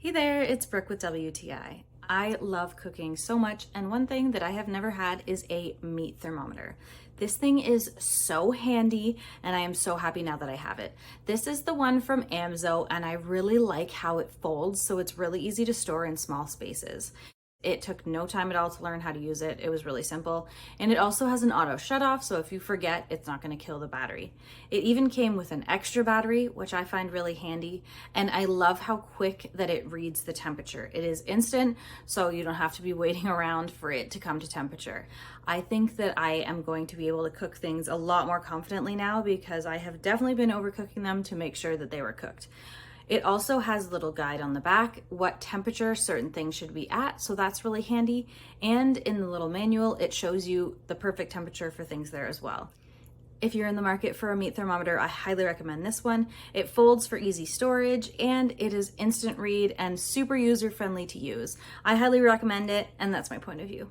Hey there, it's Brooke with WTI. I love cooking so much, and one thing that I have never had is a meat thermometer. This thing is so handy, and I am so happy now that I have it. This is the one from AMMZO, and I really like how it folds, so it's really easy to store in small spaces. It took no time at all to learn how to use it. It was really simple. And it also has an auto shut off, so if you forget, it's not going to kill the battery. It even came with an extra battery, which I find really handy. And I love how quick that it reads the temperature. It is instant, so you don't have to be waiting around for it to come to temperature. I think that I am going to be able to cook things a lot more confidently now because I have definitely been overcooking them to make sure that they were cooked. It also has a little guide on the back, what temperature certain things should be at, so that's really handy. And in the little manual, it shows you the perfect temperature for things there as well. If you're in the market for a meat thermometer, I highly recommend this one. It folds for easy storage, and it is instant read and super user-friendly to use. I highly recommend it, and that's my point of view.